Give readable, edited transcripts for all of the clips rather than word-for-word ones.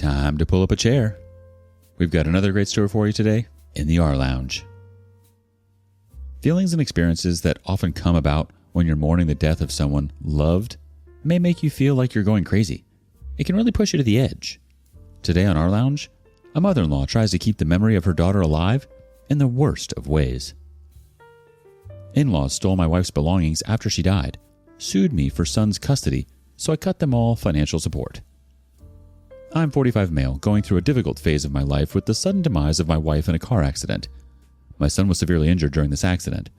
Time to pull up a chair. We've got another great story for you today in the R Lounge. Feelings and experiences that often come about when you're mourning the death of someone loved may make you feel like you're going crazy. It can really push you to the edge. Today on R Lounge, a mother-in-law tries to keep the memory of her daughter alive in the worst of ways. In-laws stole my wife's belongings after she died, sued me for son's custody, so I cut them all financial support. I'm 45 male, going through a difficult phase of my life with the sudden demise of my wife in a car accident. My son was severely injured during this accident.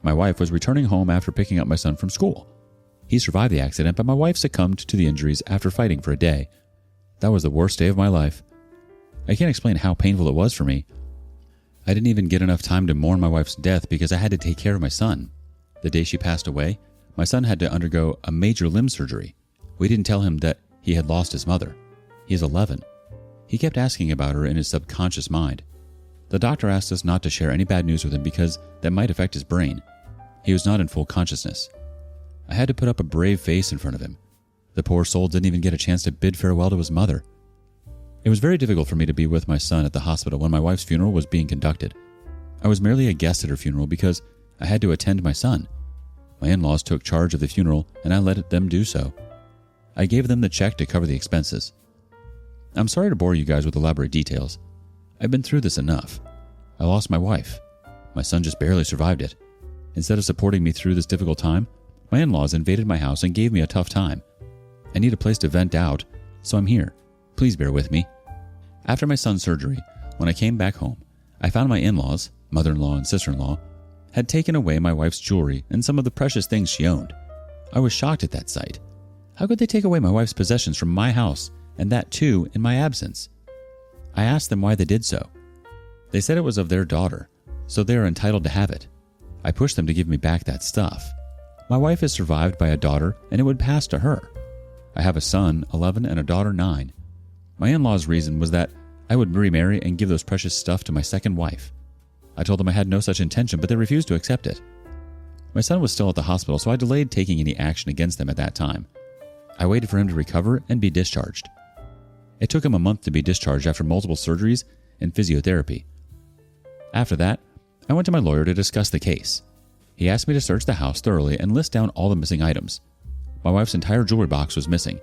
My wife was returning home after picking up my son from school. He survived the accident, but my wife succumbed to the injuries after fighting for a day. That was the worst day of my life. I can't explain how painful it was for me. I didn't even get enough time to mourn my wife's death because I had to take care of my son. The day she passed away, my son had to undergo a major limb surgery. We didn't tell him that he had lost his mother. He is 11. He kept asking about her in his subconscious mind. The doctor asked us not to share any bad news with him because that might affect his brain. He was not in full consciousness. I had to put up a brave face in front of him. The poor soul didn't even get a chance to bid farewell to his mother. It was very difficult for me to be with my son at the hospital when my wife's funeral was being conducted. I was merely a guest at her funeral because I had to attend my son. My in-laws took charge of the funeral and I let them do so. I gave them the check to cover the expenses. I'm sorry to bore you guys with elaborate details. I've been through this enough. I lost my wife. My son just barely survived it. Instead of supporting me through this difficult time, my in-laws invaded my house and gave me a tough time. I need a place to vent out, so I'm here. Please bear with me. After my son's surgery, when I came back home, I found my in-laws, mother-in-law and sister-in-law, had taken away my wife's jewelry and some of the precious things she owned. I was shocked at that sight. How could they take away my wife's possessions from my house, and that too in my absence? I asked them why they did so. They said it was of their daughter, so they are entitled to have it. I pushed them to give me back that stuff. My wife is survived by a daughter, and it would pass to her. I have a son, 11, and a daughter, 9. My in-laws' reason was that I would remarry and give those precious stuff to my second wife. I told them I had no such intention, but they refused to accept it. My son was still at the hospital, so I delayed taking any action against them at that time. I waited for him to recover and be discharged. It took him a month to be discharged after multiple surgeries and physiotherapy. After that, I went to my lawyer to discuss the case. He asked me to search the house thoroughly and list down all the missing items. My wife's entire jewelry box was missing.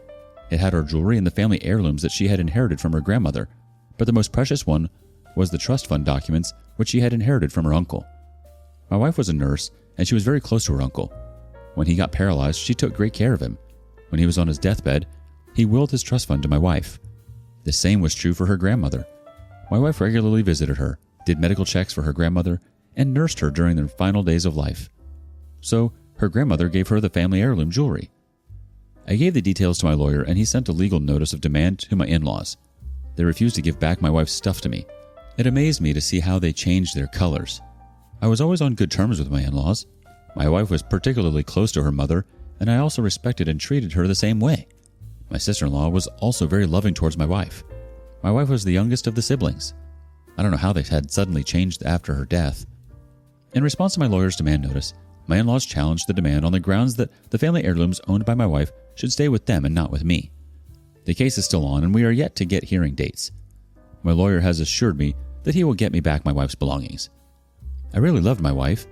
It had her jewelry and the family heirlooms that she had inherited from her grandmother, but the most precious one was the trust fund documents which she had inherited from her uncle. My wife was a nurse, and she was very close to her uncle. When he got paralyzed, she took great care of him. When he was on his deathbed, he willed his trust fund to my wife. The same was true for her grandmother. My wife regularly visited her, did medical checks for her grandmother, and nursed her during their final days of life. So, her grandmother gave her the family heirloom jewelry. I gave the details to my lawyer, and he sent a legal notice of demand to my in-laws. They refused to give back my wife's stuff to me. It amazed me to see how they changed their colors. I was always on good terms with my in-laws. My wife was particularly close to her mother, and I also respected and treated her the same way. My sister-in-law was also very loving towards my wife. My wife was the youngest of the siblings. I don't know how they had suddenly changed after her death. In response to my lawyer's demand notice, my in-laws challenged the demand on the grounds that the family heirlooms owned by my wife should stay with them and not with me. The case is still on, and we are yet to get hearing dates. My lawyer has assured me that he will get me back my wife's belongings. I really loved my wife.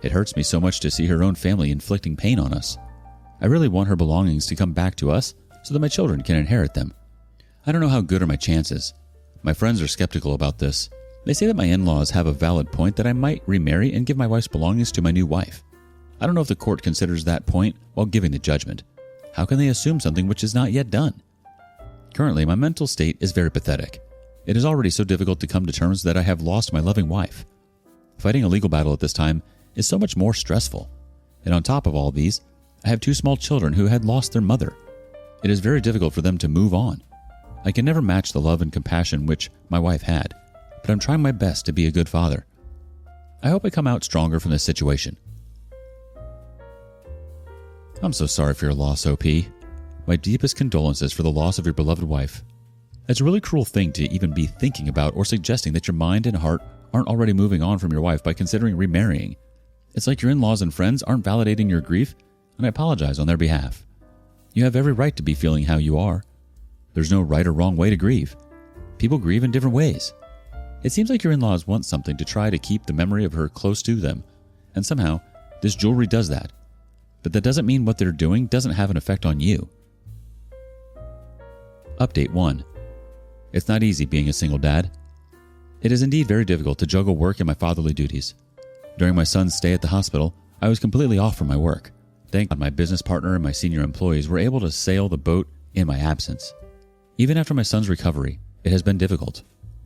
It hurts me so much to see her own family inflicting pain on us. I really want her belongings to come back to us so that my children can inherit them. I don't know how good are my chances. My friends are skeptical about this. They say that my in-laws have a valid point that I might remarry and give my wife's belongings to my new wife. I don't know if the court considers that point while giving the judgment. How can they assume something which is not yet done? Currently, my mental state is very pathetic. It is already so difficult to come to terms that I have lost my loving wife. Fighting a legal battle at this time is so much more stressful. And on top of all these, I have 2 small children who had lost their mother. It is very difficult for them to move on. I can never match the love and compassion which my wife had, but I'm trying my best to be a good father. I hope I come out stronger from this situation. I'm so sorry for your loss, OP. My deepest condolences for the loss of your beloved wife. It's a really cruel thing to even be thinking about or suggesting that your mind and heart aren't already moving on from your wife by considering remarrying. It's like your in-laws and friends aren't validating your grief, and I apologize on their behalf. You have every right to be feeling how you are. There's no right or wrong way to grieve. People grieve in different ways. It seems like your in-laws want something to try to keep the memory of her close to them, and somehow this jewelry does that. But that doesn't mean what they're doing doesn't have an effect on you. Update 1. It's not easy being a single dad. It is indeed very difficult to juggle work and my fatherly duties. During my son's stay at the hospital, I was completely off from my work. Thank God my business partner and my senior employees were able to sail the boat in my absence. Even after my son's recovery, it has been difficult.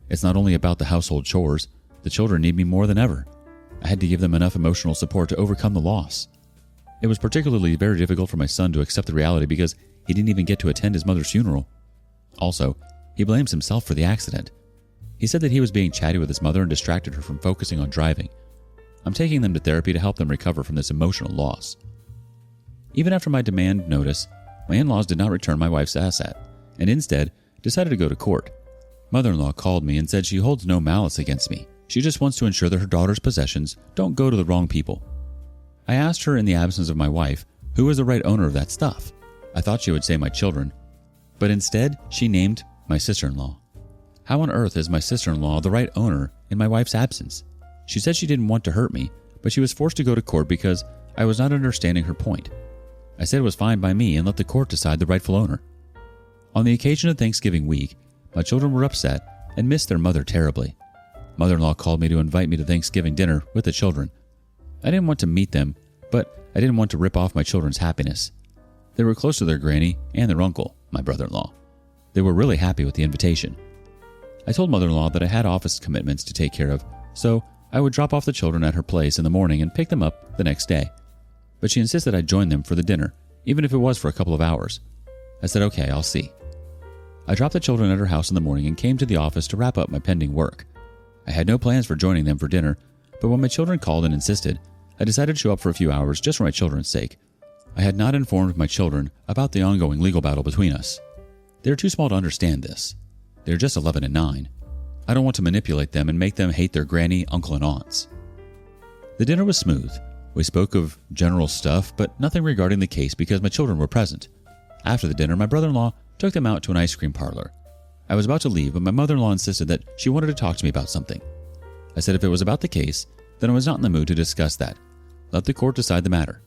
It's not only about the household chores, the children need me more than ever. I had to give them enough emotional support to overcome the loss. It was particularly very difficult for my son to accept the reality because he didn't even get to attend his mother's funeral. Also, he blames himself for the accident. He said that he was being chatty with his mother and distracted her from focusing on driving. I'm taking them to therapy to help them recover from this emotional loss. Even after my demand notice, my in-laws did not return my wife's asset, and instead decided to go to court. Mother-in-law called me and said she holds no malice against me. She just wants to ensure that her daughter's possessions don't go to the wrong people. I asked her in the absence of my wife, who is the right owner of that stuff. I thought she would say my children, but instead she named my sister-in-law. How on earth is my sister-in-law the right owner in my wife's absence? She said she didn't want to hurt me, but she was forced to go to court because I was not understanding her point. I said it was fine by me and let the court decide the rightful owner. On the occasion of Thanksgiving week, my children were upset and missed their mother terribly. Mother-in-law called me to invite me to Thanksgiving dinner with the children. I didn't want to meet them, but I didn't want to rip off my children's happiness. They were close to their granny and their uncle, my brother-in-law. They were really happy with the invitation. I told mother-in-law that I had office commitments to take care of, so I would drop off the children at her place in the morning and pick them up the next day. But she insisted I join them for the dinner, even if it was for a couple of hours. I said, okay, I'll see. I dropped the children at her house in the morning and came to the office to wrap up my pending work. I had no plans for joining them for dinner, but when my children called and insisted, I decided to show up for a few hours just for my children's sake. I had not informed my children about the ongoing legal battle between us. They are too small to understand this. They are just 11 and 9. I don't want to manipulate them and make them hate their granny, uncle, and aunts. The dinner was smooth. We spoke of general stuff, but nothing regarding the case because my children were present. After the dinner, my brother-in-law took them out to an ice cream parlor. I was about to leave, but my mother-in-law insisted that she wanted to talk to me about something. I said if it was about the case, then I was not in the mood to discuss that. Let the court decide the matter.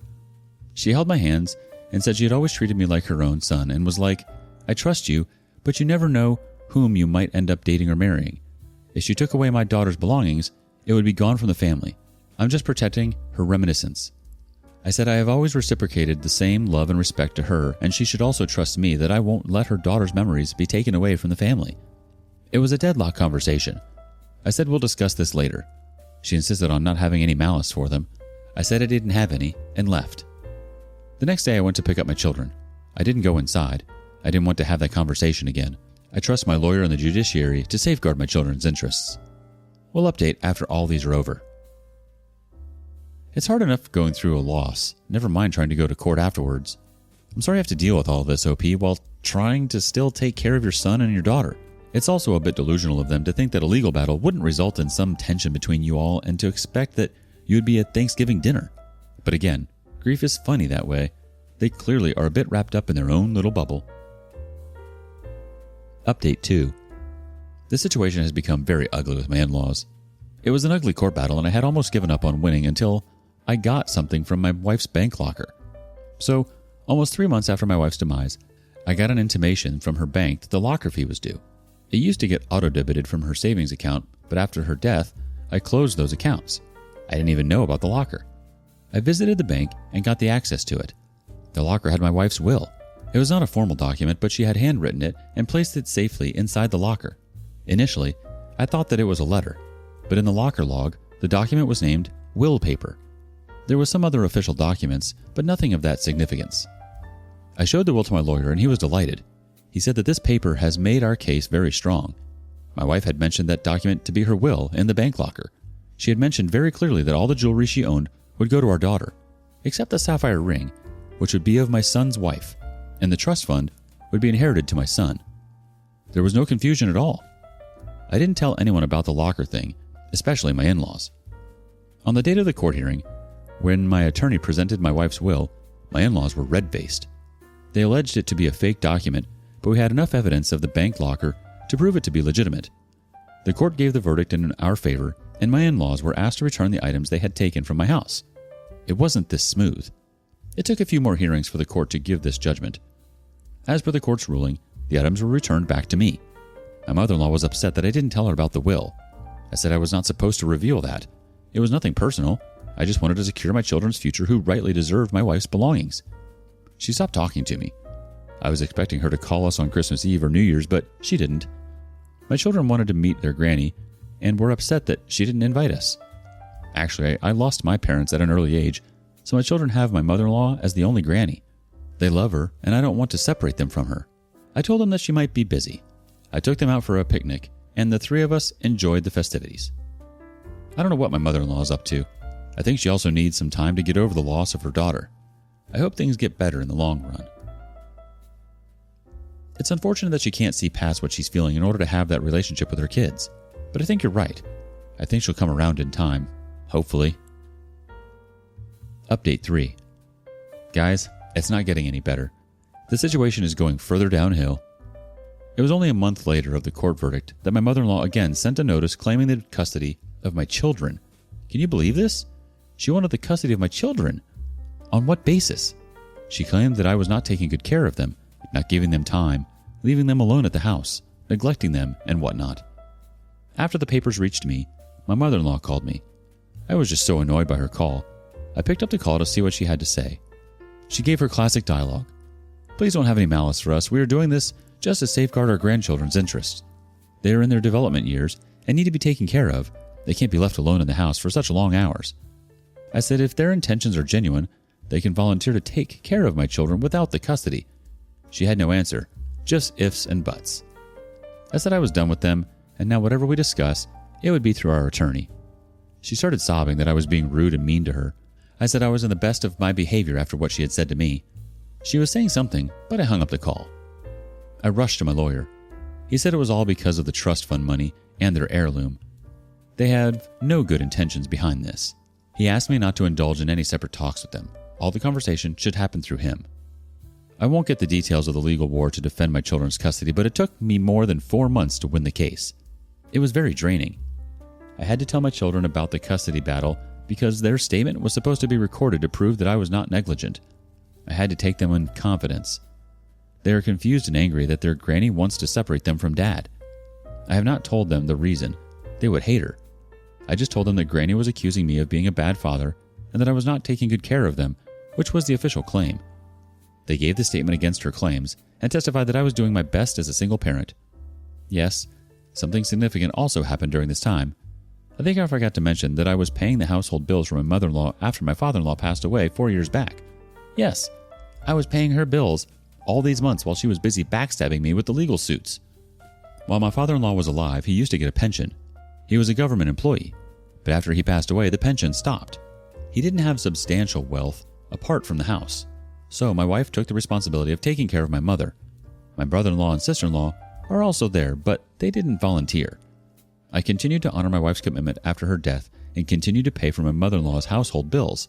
She held my hands and said she had always treated me like her own son and was like, I trust you, but you never know whom you might end up dating or marrying. If she took away my daughter's belongings, it would be gone from the family. I'm just protecting her reminiscence. I said I have always reciprocated the same love and respect to her, and she should also trust me that I won't let her daughter's memories be taken away from the family. It was a deadlock conversation. I said we'll discuss this later. She insisted on not having any malice for them. I said I didn't have any and left. The next day I went to pick up my children. I didn't go inside. I didn't want to have that conversation again. I trust my lawyer and the judiciary to safeguard my children's interests. We'll update after all these are over. It's hard enough going through a loss, never mind trying to go to court afterwards. I'm sorry you have to deal with all this, OP, while trying to still take care of your son and your daughter. It's also a bit delusional of them to think that a legal battle wouldn't result in some tension between you all and to expect that you would be at Thanksgiving dinner. But again, grief is funny that way. They clearly are a bit wrapped up in their own little bubble. Update 2. This situation has become very ugly with my in-laws. It was an ugly court battle and I had almost given up on winning until I got something from my wife's bank locker. So, almost 3 months after my wife's demise, I got an intimation from her bank that the locker fee was due. It used to get auto-debited from her savings account, but after her death, I closed those accounts. I didn't even know about the locker. I visited the bank and got the access to it. The locker had my wife's will. It was not a formal document, but she had handwritten it and placed it safely inside the locker. Initially, I thought that it was a letter, but in the locker log, the document was named will paper. There was some other official documents, but nothing of that significance. I showed the will to my lawyer and he was delighted. He said that this paper has made our case very strong. My wife had mentioned that document to be her will in the bank locker. She had mentioned very clearly that all the jewelry she owned would go to our daughter, except the sapphire ring, which would be of my son's wife, and the trust fund would be inherited to my son. There was no confusion at all. I didn't tell anyone about the locker thing, especially my in-laws. On the date of the court hearing, when my attorney presented my wife's will, my in-laws were red-faced. They alleged it to be a fake document, but we had enough evidence of the bank locker to prove it to be legitimate. The court gave the verdict in our favor, and my in-laws were asked to return the items they had taken from my house. It wasn't this smooth. It took a few more hearings for the court to give this judgment. As per the court's ruling, the items were returned back to me. My mother-in-law was upset that I didn't tell her about the will. I said I was not supposed to reveal that. It was nothing personal. I just wanted to secure my children's future who rightly deserved my wife's belongings. She stopped talking to me. I was expecting her to call us on Christmas Eve or New Year's, but she didn't. My children wanted to meet their granny and were upset that she didn't invite us. Actually, I lost my parents at an early age, so my children have my mother-in-law as the only granny. They love her, and I don't want to separate them from her. I told them that she might be busy. I took them out for a picnic, and the three of us enjoyed the festivities. I don't know what my mother-in-law is up to. I think she also needs some time to get over the loss of her daughter. I hope things get better in the long run. It's unfortunate that she can't see past what she's feeling in order to have that relationship with her kids. But I think you're right. I think she'll come around in time. Hopefully. Update 3. Guys, it's not getting any better. The situation is going further downhill. It was only a month later of the court verdict that my mother-in-law again sent a notice claiming the custody of my children. Can you believe this? She wanted the custody of my children. On what basis? She claimed that I was not taking good care of them, not giving them time, leaving them alone at the house, neglecting them, and whatnot. After the papers reached me, my mother-in-law called me. I was just so annoyed by her call. I picked up the call to see what she had to say. She gave her classic dialogue. Please don't have any malice for us. We are doing this just to safeguard our grandchildren's interests. They are in their development years and need to be taken care of. They can't be left alone in the house for such long hours. I said if their intentions are genuine, they can volunteer to take care of my children without the custody. She had no answer, just ifs and buts. I said I was done with them, and now whatever we discuss, it would be through our attorney. She started sobbing that I was being rude and mean to her. I said I was in the best of my behavior after what she had said to me. She was saying something, but I hung up the call. I rushed to my lawyer. He said it was all because of the trust fund money and their heirloom. They had no good intentions behind this. He asked me not to indulge in any separate talks with them. All the conversation should happen through him. I won't get the details of the legal war to defend my children's custody, but it took me more than 4 months to win the case. It was very draining. I had to tell my children about the custody battle because their statement was supposed to be recorded to prove that I was not negligent. I had to take them in confidence. They are confused and angry that their granny wants to separate them from dad. I have not told them the reason. They would hate her. I just told them that granny was accusing me of being a bad father and that I was not taking good care of them, which was the official claim. They gave the statement against her claims and testified that I was doing my best as a single parent. Yes, something significant also happened during this time. I think I forgot to mention that I was paying the household bills for my mother-in-law after my father-in-law passed away 4 years back. Yes, I was paying her bills all these months while she was busy backstabbing me with the legal suits. While my father-in-law was alive, he used to get a pension. He was a government employee, but after he passed away, the pension stopped. He didn't have substantial wealth apart from the house, so my wife took the responsibility of taking care of my mother. My brother-in-law and sister-in-law are also there, but they didn't volunteer. I continued to honor my wife's commitment after her death and continued to pay for my mother-in-law's household bills.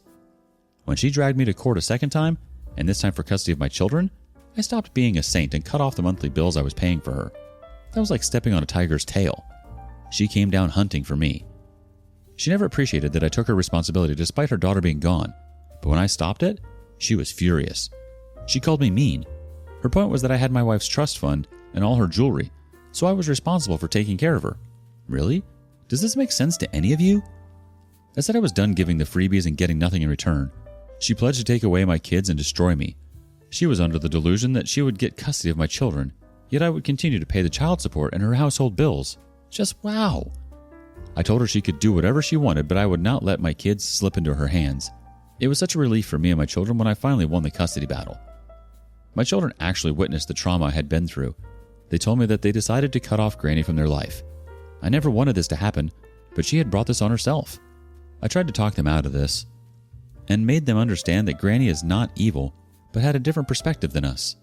When she dragged me to court a second time, and this time for custody of my children, I stopped being a saint and cut off the monthly bills I was paying for her. That was like stepping on a tiger's tail. She came down hunting for me. She never appreciated that I took her responsibility despite her daughter being gone, but when I stopped it, she was furious. She called me mean. Her point was that I had my wife's trust fund and all her jewelry, so I was responsible for taking care of her. Really? Does this make sense to any of you? I said I was done giving the freebies and getting nothing in return. She pledged to take away my kids and destroy me. She was under the delusion that she would get custody of my children, yet I would continue to pay the child support and her household bills. Just wow! I told her she could do whatever she wanted, but I would not let my kids slip into her hands. It was such a relief for me and my children when I finally won the custody battle. My children actually witnessed the trauma I had been through. They told me that they decided to cut off Granny from their life. I never wanted this to happen, but she had brought this on herself. I tried to talk them out of this and made them understand that Granny is not evil, but had a different perspective than us.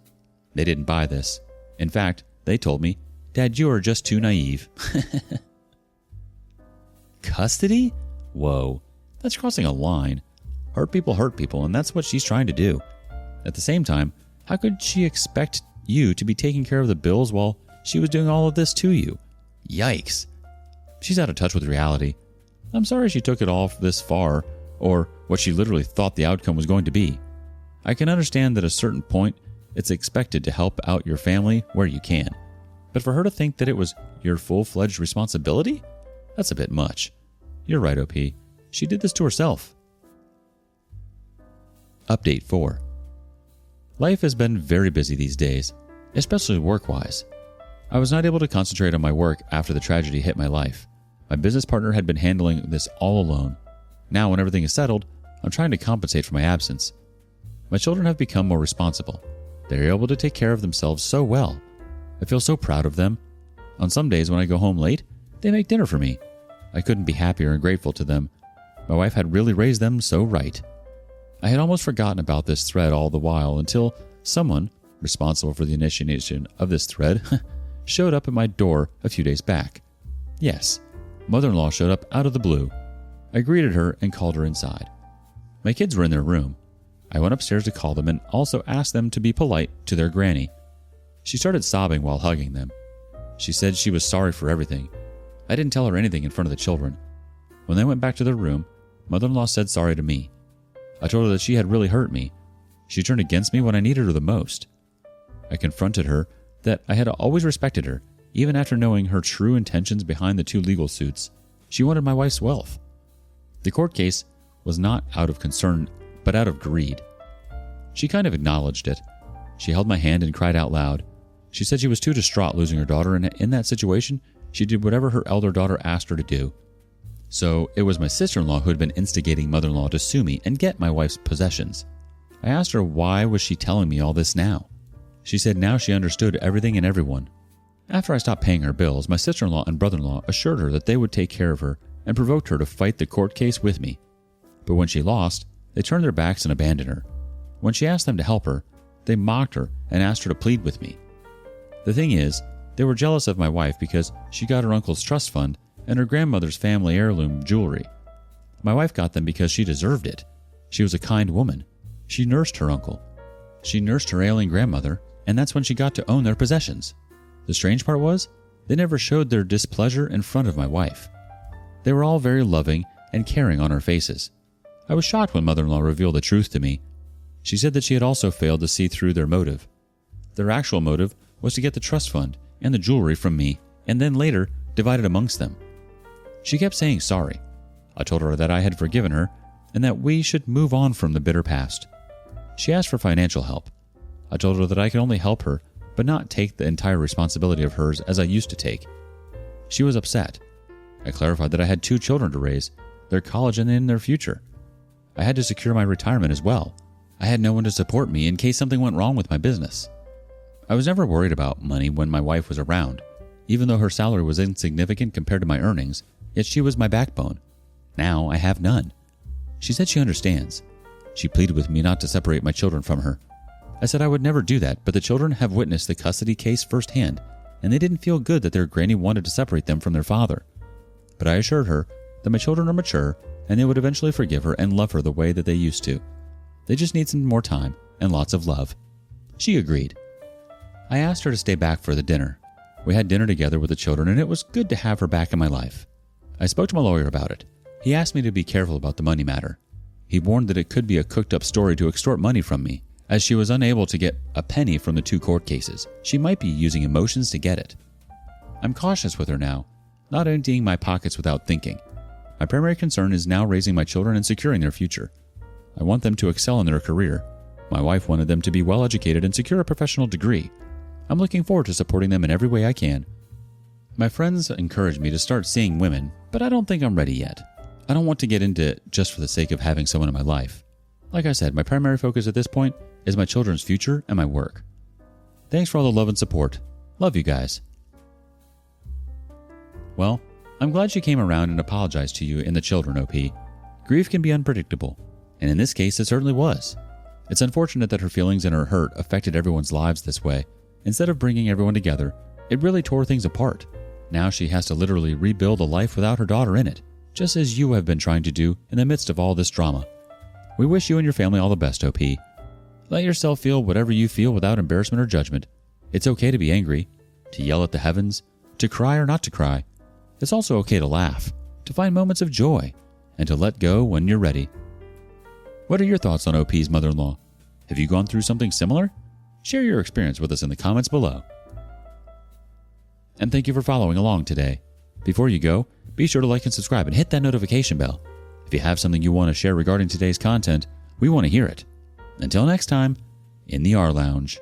They didn't buy this. In fact, they told me, "Dad, you are just too naive." Custody? Whoa, that's crossing a line. Hurt people, and that's what she's trying to do. At the same time, how could she expect you to be taking care of the bills while she was doing all of this to you. Yikes. She's out of touch with reality. I'm sorry she took it all this far, or what she literally thought the outcome was going to be. I can understand that at a certain point, it's expected to help out your family where you can. But for her to think that it was your full-fledged responsibility? That's a bit much. You're right, OP. She did this to herself. Update 4. Life has been very busy these days, especially work-wise. I was not able to concentrate on my work after the tragedy hit my life. My business partner had been handling this all alone. Now, when everything is settled, I'm trying to compensate for my absence. My children have become more responsible. They're able to take care of themselves so well. I feel so proud of them. On some days when I go home late, they make dinner for me. I couldn't be happier and grateful to them. My wife had really raised them so right. I had almost forgotten about this thread all the while until someone, responsible for the initiation of this thread, showed up at my door a few days back. Yes, mother-in-law showed up out of the blue. I greeted her and called her inside. My kids were in their room. I went upstairs to call them and also asked them to be polite to their granny. She started sobbing while hugging them. She said she was sorry for everything. I didn't tell her anything in front of the children. When they went back to their room, mother-in-law said sorry to me. I told her that she had really hurt me. She turned against me when I needed her the most. I confronted her that I had always respected her, even after knowing her true intentions behind the 2 legal suits. She wanted my wife's wealth. The court case was not out of concern, but out of greed. She kind of acknowledged it. She held my hand and cried out loud. She said she was too distraught losing her daughter, and in that situation, she did whatever her elder daughter asked her to do. So it was my sister-in-law who had been instigating mother-in-law to sue me and get my wife's possessions. I asked her why was she telling me all this now. She said now she understood everything and everyone. After I stopped paying her bills, my sister-in-law and brother-in-law assured her that they would take care of her and provoked her to fight the court case with me. But when she lost, they turned their backs and abandoned her. When she asked them to help her, they mocked her and asked her to plead with me. The thing is, they were jealous of my wife because she got her uncle's trust fund and her grandmother's family heirloom jewelry. My wife got them because she deserved it. She was a kind woman. She nursed her uncle. She nursed her ailing grandmother, and that's when she got to own their possessions. The strange part was, they never showed their displeasure in front of my wife. They were all very loving and caring on her faces. I was shocked when mother-in-law revealed the truth to me. She said that she had also failed to see through their motive. Their actual motive was to get the trust fund and the jewelry from me, and then later divide it amongst them. She kept saying sorry. I told her that I had forgiven her and that we should move on from the bitter past. She asked for financial help. I told her that I could only help her, but not take the entire responsibility of hers as I used to take. She was upset. I clarified that I had 2 children to raise, their college and in their future. I had to secure my retirement as well. I had no one to support me in case something went wrong with my business. I was never worried about money when my wife was around. Even though her salary was insignificant compared to my earnings, yet she was my backbone. Now I have none. She said she understands. She pleaded with me not to separate my children from her. I said I would never do that, but the children have witnessed the custody case firsthand, and they didn't feel good that their granny wanted to separate them from their father. But I assured her that my children are mature, and they would eventually forgive her and love her the way that they used to. They just need some more time and lots of love. She agreed. I asked her to stay back for the dinner. We had dinner together with the children, and it was good to have her back in my life. I spoke to my lawyer about it. He asked me to be careful about the money matter. He warned that it could be a cooked-up story to extort money from me, as she was unable to get a penny from the 2 court cases. She might be using emotions to get it. I'm cautious with her now, not emptying my pockets without thinking. My primary concern is now raising my children and securing their future. I want them to excel in their career. My wife wanted them to be well-educated and secure a professional degree. I'm looking forward to supporting them in every way I can. My friends encouraged me to start seeing women, but I don't think I'm ready yet. I don't want to get into it just for the sake of having someone in my life. Like I said, my primary focus at this point is my children's future and my work. Thanks for all the love and support. Love you guys. Well, I'm glad she came around and apologized to you and the children, OP. Grief can be unpredictable, and in this case it certainly was. It's unfortunate that her feelings and her hurt affected everyone's lives this way. Instead of bringing everyone together, it really tore things apart. Now she has to literally rebuild a life without her daughter in it, just as you have been trying to do in the midst of all this drama. We wish you and your family all the best, OP. Let yourself feel whatever you feel without embarrassment or judgment. It's okay to be angry. to yell at the heavens, to cry or not to cry. It's also okay to laugh, to find moments of joy, and to let go when you're ready. What are your thoughts on OP's mother-in-law? Have you gone through something similar? Share your experience with us in the comments below. And thank you for following along today. Before you go, be sure to like and subscribe and hit that notification bell. If you have something you want to share regarding today's content, we want to hear it. Until next time, in the R Lounge.